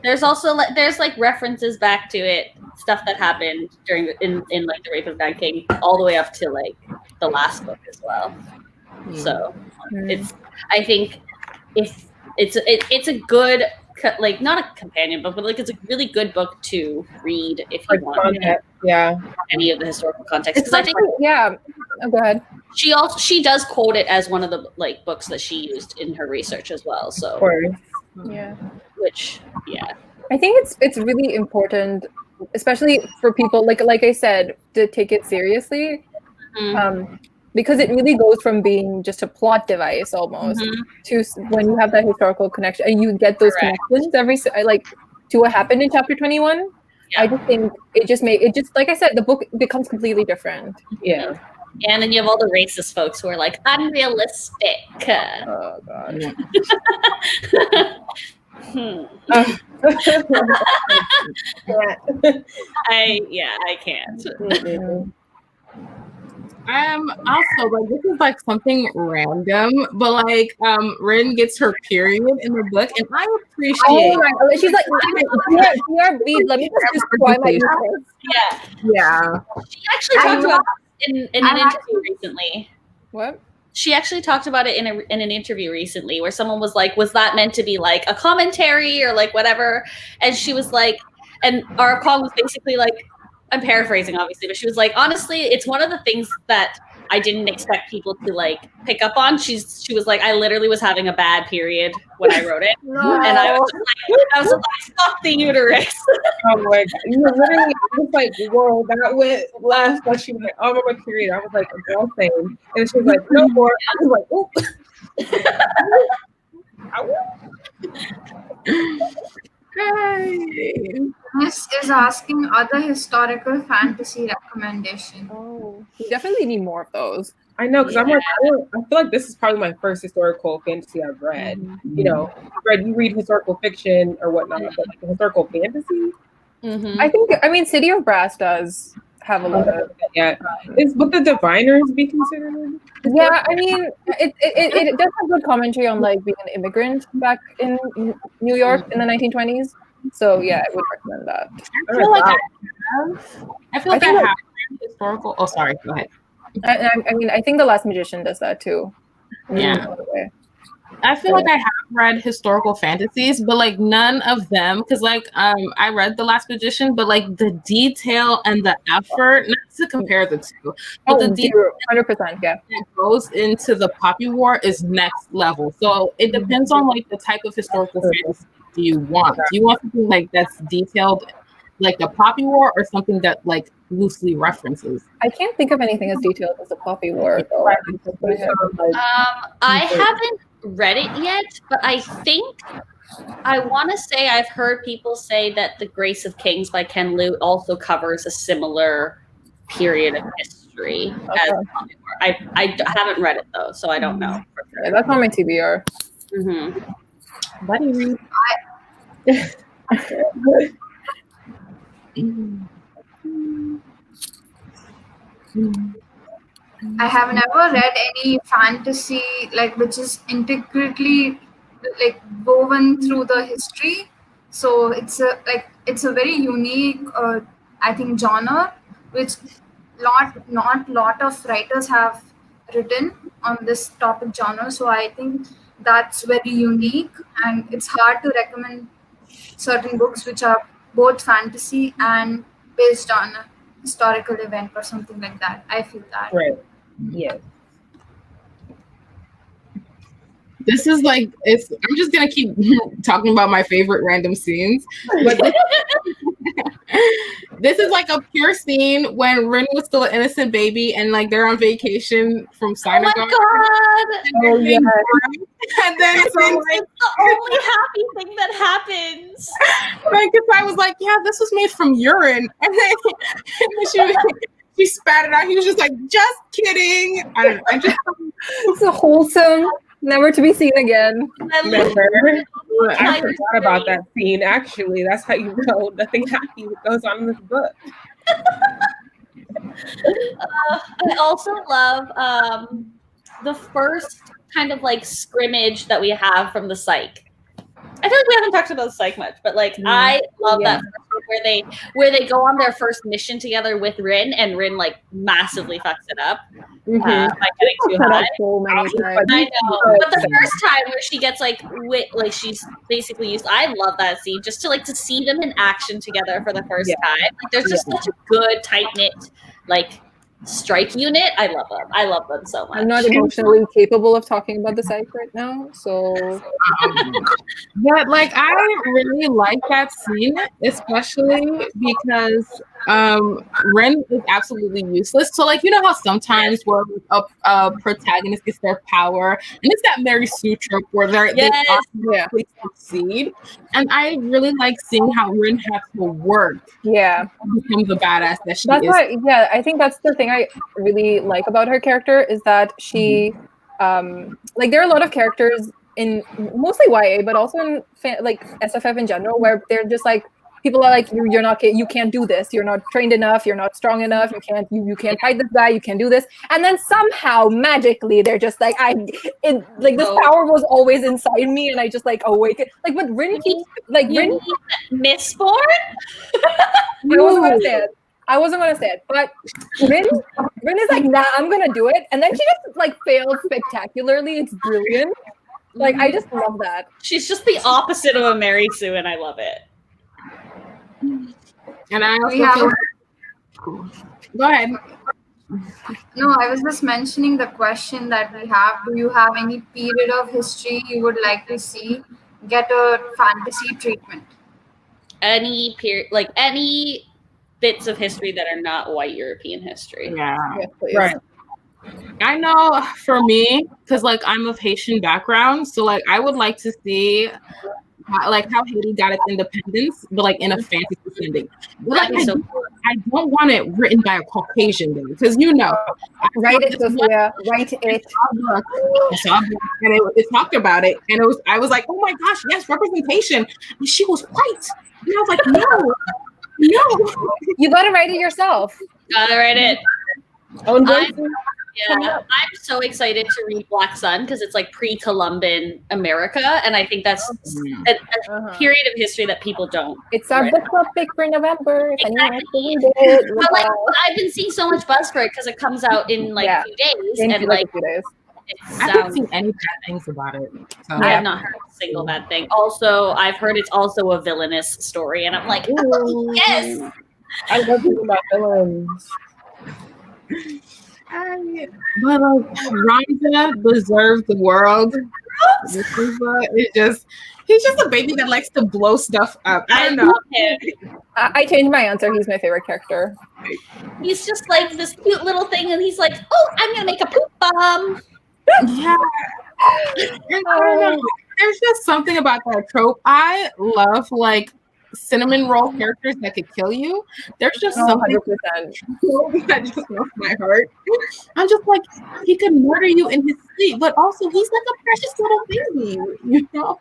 There's also like there's like references back to it, stuff that happened during in like the Rape of Nanking, all the way up to like the last book as well. So it's I think if it's a good like not a companion book, but like it's a really good book to read if you like want context. Yeah. any of the historical context. It's Because I think yeah. Oh, go ahead. she does quote it as one of the like books that she used in her research as well. Of So course. Yeah. which yeah. I think it's really important, especially for people like I said, to take it seriously, because it really goes from being just a plot device almost to when you have that historical connection and you get those Correct. connections like to what happened in chapter 21. Yeah. I just think it just like I said, the book becomes completely different. Yeah. And then you have all the racist folks who are like unrealistic. Oh god. I can't. Also like this is like something random, but like Rin gets her period in the book, and I appreciate. Oh my god! She's like, BRB. Let me just describe my uterus. Yeah. She actually talked about it in an interview recently. What? She actually talked about it in an interview recently where someone was like, was that meant to be like a commentary or like whatever? And she was like, and our call was basically like, I'm paraphrasing obviously, but she was like, honestly, it's one of the things that I didn't expect people to like pick up on. She was like, I literally was having a bad period when I wrote it. No. And I was like, fuck the uterus. Oh my god! You were literally just like, whoa, that went left. Like she was like, oh my period. I was like, a girl thing, and she was like, no more. I was like, Hey. This is asking other historical fantasy recommendation. Oh, we definitely need more of those. I know, because I'm like, I feel like this is probably my first historical fantasy I've read. You know, you read historical fiction or whatnot, but like historical fantasy. I mean, City of Brass does have a lot of. Yeah, would the Diviners be considered? Yeah, I mean, it does have good commentary on like being an I in New York in the 1920s. So yeah, I would recommend that. I feel like I have historical. Oh, sorry. Go ahead. I mean, I think The Last Magician does that too. Yeah. I feel like I have read historical fantasies, but like none of them, because like I read The Last Magician, but like the detail and the effort, not to compare the two, but the detail 100%, yeah, that goes into the Poppy War is next level. So it depends on like the type of historical fantasy do you want. Do you want something like that's detailed, like the Poppy War, or something that like loosely references? I can't think of anything as detailed as the Poppy War. Though. I haven't read it yet, but I think I want to say I've heard people say that The Grace of Kings by Ken Liu also covers a similar period of history. As I haven't read it though, so I don't know. For sure. Yeah, that's on my TBR. What do you read? I have never read any fantasy like which is intricately like woven through the history. So it's a very unique I think genre which not lot of writers have written on this topic genre. So I think that's very unique, and it's hard to recommend certain books which are both fantasy and based on a historical event or something like that. I feel that. Right. Yes. This is like I'm just gonna keep talking about my favorite random scenes, but This is like a pure scene when Rin was still an innocent baby and like they're on vacation from Oh Sinagar. my god! And they're being groomed. And then It's the only happy thing that happens. like I was like, yeah, this was made from urine. And then she spat it out. He was just like, just kidding. I don't know. It's a wholesome, never to be seen again. Remember? I forgot about that scene. Actually, that's how you know nothing happy goes on in this book. I also love the first kind of like scrimmage that we have from the psych. I feel like we haven't talked about the psych much, but like I love that first one where they go on their first mission together with Rin, and Rin like massively fucks it up by getting too high. So many times. I know, but the first time where she gets like she's basically used. I love that scene just to see them in action together for the first time. Like, there's just such a good tight knit like strike unit. I love them. I love them so much. I'm not emotionally capable of talking about the psych right now, so but like I really like that scene, especially because Ren is absolutely useless. So like, you know how sometimes where a protagonist gets their power, and it's that Mary Sue trope where they automatically succeed. And I really like seeing how Ren has to work. Yeah, become the badass that she that's is. why. Yeah, I think that's the thing I really like about her character is that she, like, there are a lot of characters in mostly YA, but also in like SFF in general, where they're just like, people are like, you're not, you can't do this. You're not trained enough. You're not strong enough. You can't fight this guy. You can't do this. And then somehow magically they're just like, this power was always inside me, and I just like awaken. Like, but Rin, Rin, Mistborn. I wasn't gonna say it, but Rin is like, nah, I'm gonna do it, and then she just like failed spectacularly. It's brilliant. Like, I just love that. She's just the opposite of a Mary Sue, and I love it. And I also go ahead. No, I was just mentioning the question that we have. Do you have any period of history you would like to see get a fantasy treatment? Any period, like any bits of history that are not white European history. Yeah, right. I know for me, because like I'm of Haitian background, so like I would like to see like how Haiti got its independence, but like in a fantasy setting. Like, I don't want it written by a Caucasian though, because write it, Sophia. Write it. And it talked about it, and I was like, oh my gosh, yes, representation. And she was white, and I was like, no, you gotta write it yourself. Gotta write it. I'm so excited to read Black Sun because it's like pre-Columban America, and I think that's a period of history that people don't. It's our book club pick for November. Exactly. But like, I've been seeing so much buzz for it because it comes out in like a few days, and like I haven't seen any bad things about it. So. I have not heard a single bad thing. Also, I've heard it's also a villainous story, and I'm like, oh, yes. I love reading about villains. But like, Ramza deserves the world. He's just a baby that likes to blow stuff up. I don't know. I changed my answer. He's my favorite character. He's just like this cute little thing, and he's like, "Oh, I'm gonna make a poop bomb." Yeah. I don't know. There's just something about that trope. I love like cinnamon roll characters that could kill you. There's just something 100% that just melts my heart. I'm just like, he could murder you in his sleep, but also he's like a precious little baby, you know?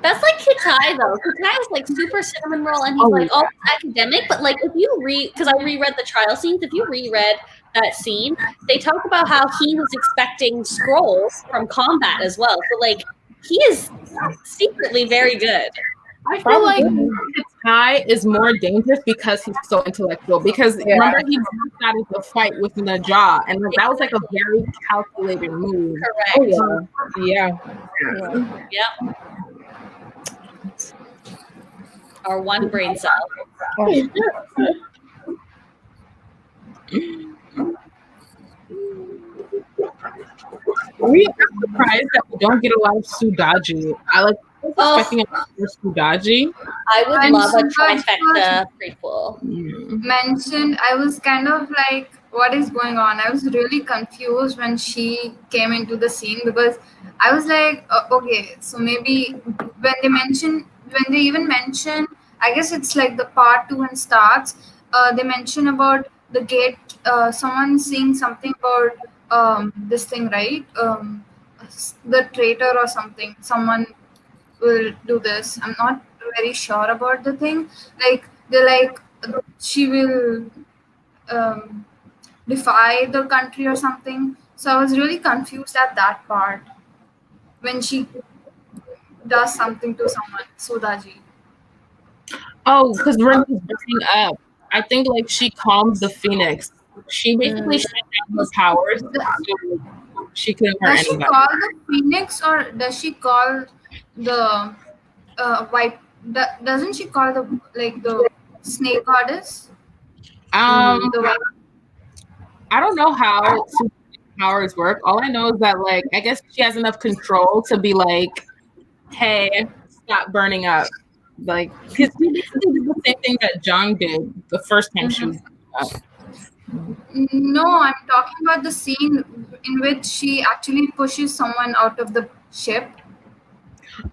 That's like Kitai though. Kitai is like super cinnamon roll, and he's academic, but like if you read, because I reread the trial scenes, if you reread that scene, they talk about how he was expecting scrolls from combat as well. So like he is secretly very good. I feel like Kitai is more dangerous because he's so intellectual. Because remember, he got into a fight with Najah, and like, that was like a very calculated move. Correct. Oh, yeah. Our one brain cell. We are surprised that we don't get a lot of Sudaji. I like expecting a lot of Sudaji. I would when love a Subhash trifecta prequel. mentioned, I was kind of like, what is going on? I was really confused when she came into the scene because I was like, okay, so maybe when they even mention, I guess it's like the part two and starts, they mention about the gate, someone saying something about this thing, right? The traitor or something, someone will do this. I'm not very sure about the thing. Like they're like she will um, defy the country or something. So I was really confused at that part when she does something to someone, Sudaji. Oh, because Rin was breaking up. I think like she calmed the Phoenix. She basically shut down her powers so she couldn't hurt Does she anybody. call the phoenix or does she call the white? Doesn't she call the like the snake goddess? The white. I don't know how super powers work. All I know is that like I guess she has enough control to be like, hey, stop burning up. Like because she basically did the same thing that Jung did the first time she was burning up. No, I'm talking about the scene in which she actually pushes someone out of the ship.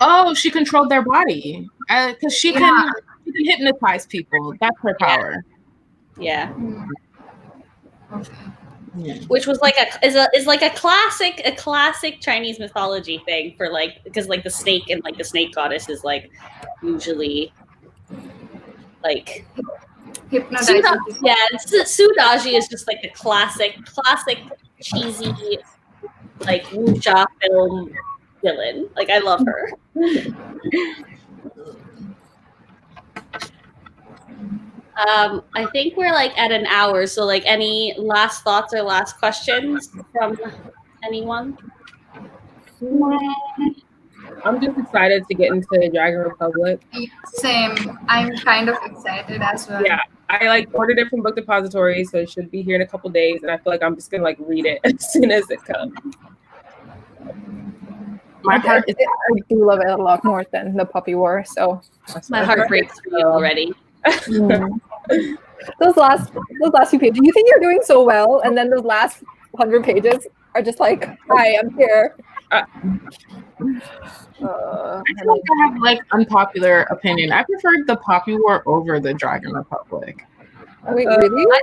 Oh, she controlled their body. Because she Yeah. can hypnotize people. That's her power. Yeah. Okay. Yeah. Which was like is like a classic Chinese mythology thing for like because like the snake and like the snake goddess is like usually like Hypnotizing Suda- people. yeah, Sudaji is just like the classic cheesy like wuxia film villain. Like I love her. I think we're like at an hour, so like any last thoughts or last questions from anyone? I'm just excited to get into Dragon Republic. Same. I'm kind of excited as well. Yeah, I like ordered it from Book Depository, so it should be here in a couple days, and I feel like I'm just gonna like read it as soon as it comes. My heart is I do love it a lot more than the Puppy War. So My heart breaks for you already. those last few pages, you think you're doing so well, and then those last 100 pages are just like, hi, I'm here. I feel like I have like unpopular opinion. I preferred the Poppy War over the Dragon Republic. Wait, really? I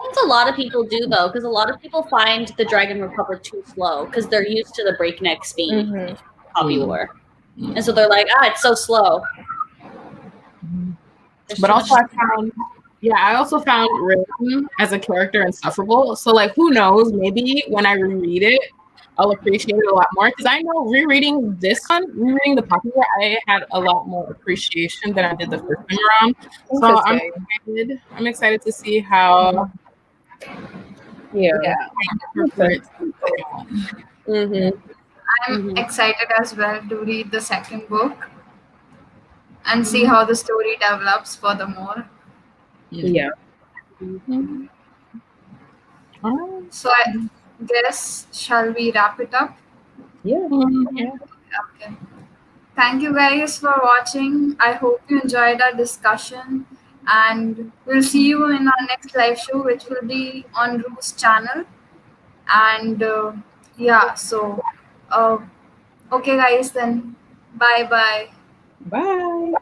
think a lot of people do though, because a lot of people find the Dragon Republic too slow because they're used to the breakneck speed Mhm. Poppy War, and so they're like, it's so slow. There's But too also much- I also found Rin as a character insufferable. So like who knows, maybe when I reread it, I'll appreciate it a lot more. Because I know rereading the Poppy War, I had a lot more appreciation than I did the first time around. So I'm excited to see how Yeah. I'm excited as well to read the second book and see how the story develops furthermore. Yeah. So I guess, shall we wrap it up? Yeah. Okay. Thank you guys for watching. I hope you enjoyed our discussion, and we'll see you in our next live show, which will be on Ru's channel. And okay guys, then bye. Bye.